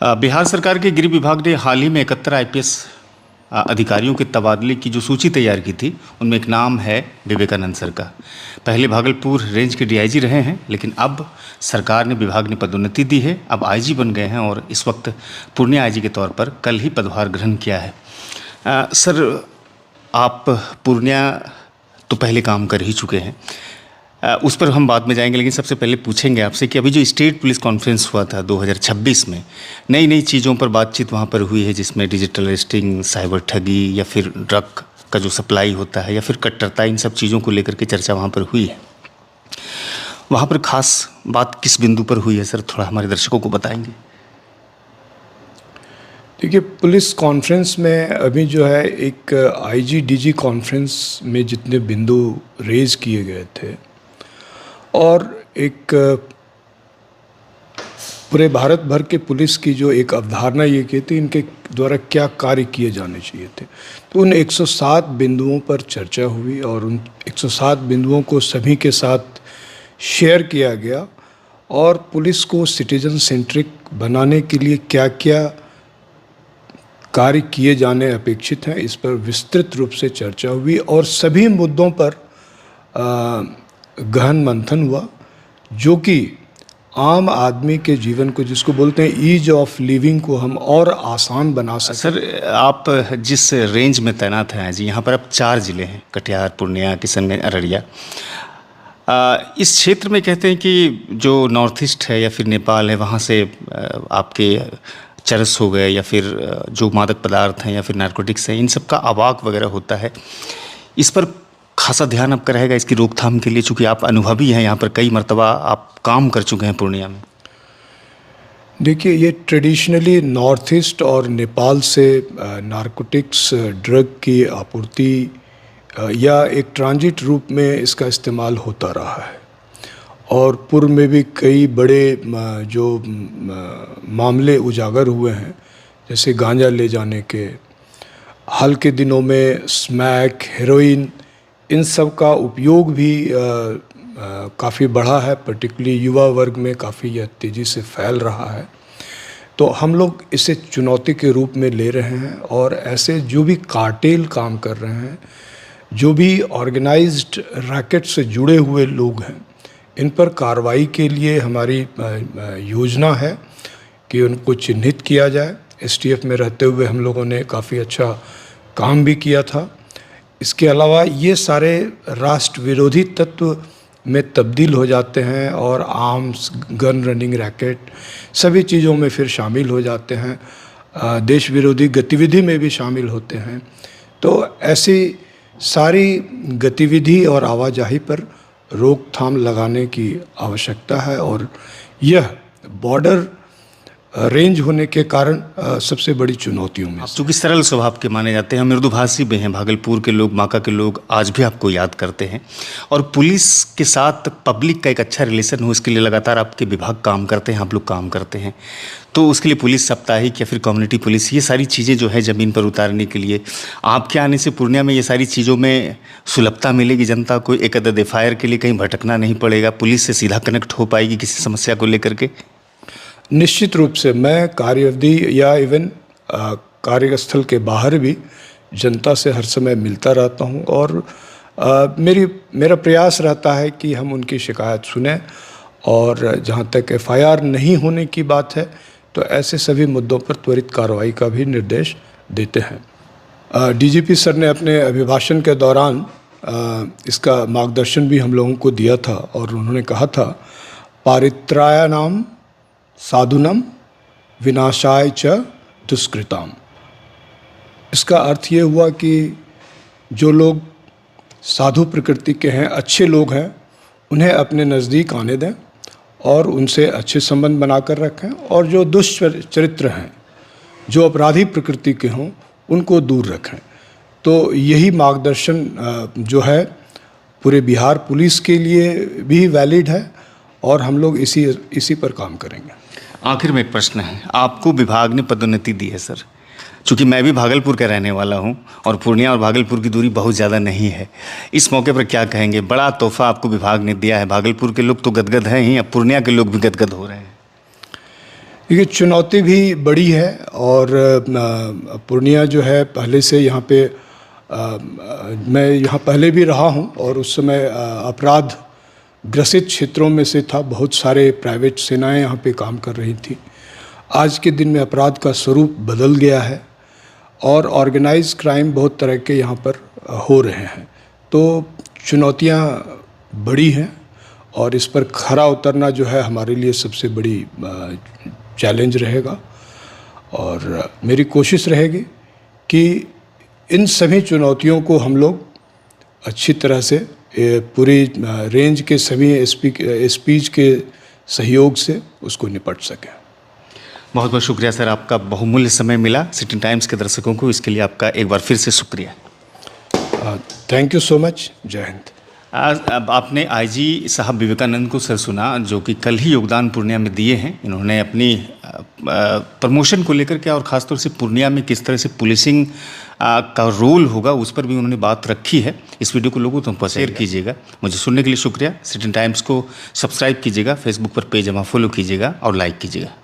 बिहार सरकार के गृह विभाग ने हाल ही में 71 आईपीएस अधिकारियों के तबादले की जो सूची तैयार की थी, उनमें एक नाम है विवेकानंद सर का। पहले भागलपुर रेंज के डीआईजी रहे हैं, लेकिन अब सरकार ने विभाग ने पदोन्नति दी है, अब आईजी बन गए हैं और इस वक्त पूर्णिया आईजी के तौर पर कल ही पदभार ग्रहण किया है। सर, आप पूर्णिया तो पहले काम कर ही चुके हैं, उस पर हम बाद में जाएंगे, लेकिन सबसे पहले पूछेंगे आपसे कि अभी जो स्टेट पुलिस कॉन्फ्रेंस हुआ था 2026 में, नई नई चीज़ों पर बातचीत वहाँ पर हुई है, जिसमें डिजिटल अरेस्टिंग, साइबर ठगी या फिर ड्रग का जो सप्लाई होता है या फिर कट्टरता, इन सब चीज़ों को लेकर के चर्चा वहाँ पर हुई है। वहाँ पर खास बात किस बिंदु पर हुई है सर, थोड़ा हमारे दर्शकों को बताएंगे। देखिए, पुलिस कॉन्फ्रेंस में अभी जो है एक आईजी डीजी कॉन्फ्रेंस में जितने बिंदु रेज किए गए थे और एक पूरे भारत भर के पुलिस की जो एक अवधारणा ये की थी, इनके द्वारा क्या कार्य किए जाने चाहिए थे, तो उन 107 बिंदुओं पर चर्चा हुई और उन 107 बिंदुओं को सभी के साथ शेयर किया गया और पुलिस को सिटीजन सेंट्रिक बनाने के लिए क्या क्या कार्य किए जाने अपेक्षित हैं, इस पर विस्तृत रूप से चर्चा हुई और सभी मुद्दों पर गहन मंथन हुआ, जो कि आम आदमी के जीवन को, जिसको बोलते हैं ईज ऑफ लिविंग, को हम और आसान बना सकें। सर, आप जिस रेंज में तैनात हैं जी, यहाँ पर अब 4 ज़िले हैं, कटिहार, पूर्णिया, किशनगंज, अररिया। इस क्षेत्र में कहते हैं कि जो नॉर्थ ईस्ट है या फिर नेपाल है, वहाँ से आपके चरस हो गए या फिर जो मादक पदार्थ हैं या फिर नारकोटिक्स हैं, इन सब का आवाक वगैरह होता है। इस पर खासा ध्यान आपका रहेगा इसकी रोकथाम के लिए, चूँकि आप अनुभवी हैं, यहाँ पर कई मरतबा आप काम कर चुके हैं पूर्णिया में। देखिए, ये ट्रेडिशनली नॉर्थ ईस्ट और नेपाल से नारकोटिक्स ड्रग की आपूर्ति या एक ट्रांजिट रूप में इसका इस्तेमाल होता रहा है और पूर्व में भी कई बड़े जो मामले उजागर हुए हैं, जैसे गांजा ले जाने के, हाल के दिनों में स्मैक, हेरोइन, इन सब का उपयोग भी काफ़ी बढ़ा है, पर्टिकुलरली युवा वर्ग में काफ़ी यह तेज़ी से फैल रहा है। तो हम लोग इसे चुनौती के रूप में ले रहे हैं और ऐसे जो भी कार्टेल काम कर रहे हैं, जो भी ऑर्गेनाइज्ड रैकेट से जुड़े हुए लोग हैं, इन पर कार्रवाई के लिए हमारी योजना है कि उनको चिन्हित किया जाए। एसटीएफ में रहते हुए हम लोगों ने काफ़ी अच्छा काम भी किया था। इसके अलावा ये सारे राष्ट्र विरोधी तत्व में तब्दील हो जाते हैं और आर्म्स, गन रनिंग रैकेट, सभी चीज़ों में फिर शामिल हो जाते हैं, देश विरोधी गतिविधि में भी शामिल होते हैं। तो ऐसी सारी गतिविधि और आवाजाही पर रोकथाम लगाने की आवश्यकता है और यह बॉर्डर रेंज होने के कारण सबसे बड़ी चुनौतियों में। चूँकि सरल स्वभाव के माने जाते हैं, मृदुभाषी भी हैं, भागलपुर के लोग, बांका के लोग आज भी आपको याद करते हैं और पुलिस के साथ पब्लिक का एक अच्छा रिलेशन हो, इसके लिए लगातार आपके विभाग काम करते हैं, आप लोग काम करते हैं। तो उसके लिए पुलिस साप्ताहिक या फिर कम्युनिटी पुलिस, ये सारी चीज़ें जो है ज़मीन पर उतारने के लिए आपके आने से पूर्णिया में ये सारी चीज़ों में सुलभता मिलेगी जनता को, एक अदद एफआईआर के लिए कहीं भटकना नहीं पड़ेगा, पुलिस से सीधा कनेक्ट हो पाएगी किसी समस्या को लेकर के। निश्चित रूप से मैं कार्यावधि या इवन कार्यस्थल के बाहर भी जनता से हर समय मिलता रहता हूं और मेरा प्रयास रहता है कि हम उनकी शिकायत सुनें और जहां तक एफआईआर नहीं होने की बात है तो ऐसे सभी मुद्दों पर त्वरित कार्रवाई का भी निर्देश देते हैं। डीजीपी सर ने अपने अभिभाषण के दौरान इसका मार्गदर्शन भी हम लोगों को दिया था और उन्होंने कहा था, पारित्रायाणाम साधुनम विनाशाय च दुष्कृताम। इसका अर्थ ये हुआ कि जो लोग साधु प्रकृति के हैं, अच्छे लोग हैं, उन्हें अपने नज़दीक आने दें और उनसे अच्छे संबंध बनाकर रखें और जो दुष्चरित्र हैं, जो अपराधी प्रकृति के हों, उनको दूर रखें। तो यही मार्गदर्शन जो है पूरे बिहार पुलिस के लिए भी वैलिड है और हम लोग इसी पर काम करेंगे। आखिर में एक प्रश्न है, आपको विभाग ने पदोन्नति दी है सर, चूँकि मैं भी भागलपुर का रहने वाला हूं और पूर्णिया और भागलपुर की दूरी बहुत ज़्यादा नहीं है, इस मौके पर क्या कहेंगे? बड़ा तोहफा आपको विभाग ने दिया है, भागलपुर के लोग तो गदगद हैं ही, अब पूर्णिया के लोग भी गदगद हो रहे हैं। देखिए, चुनौती भी बड़ी है और पूर्णिया जो है पहले से यहाँ पे मैं यहाँ पहले भी रहा हूँ और उस समय अपराध ग्रसित क्षेत्रों में से था। बहुत सारे प्राइवेट सेनाएं यहाँ पे काम कर रही थी। आज के दिन में अपराध का स्वरूप बदल गया है और ऑर्गेनाइज क्राइम बहुत तरह के यहाँ पर हो रहे हैं। तो चुनौतियाँ बड़ी हैं और इस पर खरा उतरना जो है हमारे लिए सबसे बड़ी चैलेंज रहेगा। और मेरी कोशिश रहेगी कि इन सभी चुनौतियों को हम लोग अच्छी तरह से पूरी रेंज के सभी एसपीज के सहयोग से उसको निपट सकें। बहुत बहुत शुक्रिया सर, आपका बहुमूल्य समय मिला सिटी टाइम्स के दर्शकों को, इसके लिए आपका एक बार फिर से शुक्रिया। Thank you so much. जय हिंद। अब आपने आईजी साहब विवेकानंद को सर सुना, जो कि कल ही योगदान पूर्णिया में दिए हैं। इन्होंने अपनी प्रमोशन को लेकर के और ख़ासतौर से पूर्णिया में किस तरह से पुलिसिंग का रोल होगा उस पर भी उन्होंने बात रखी है। इस वीडियो को लोगों तक शेयर कीजिएगा। मुझे सुनने के लिए शुक्रिया। सिटी टाइम्स को सब्सक्राइब कीजिएगा, फेसबुक पर पेज फॉलो कीजिएगा और लाइक कीजिएगा।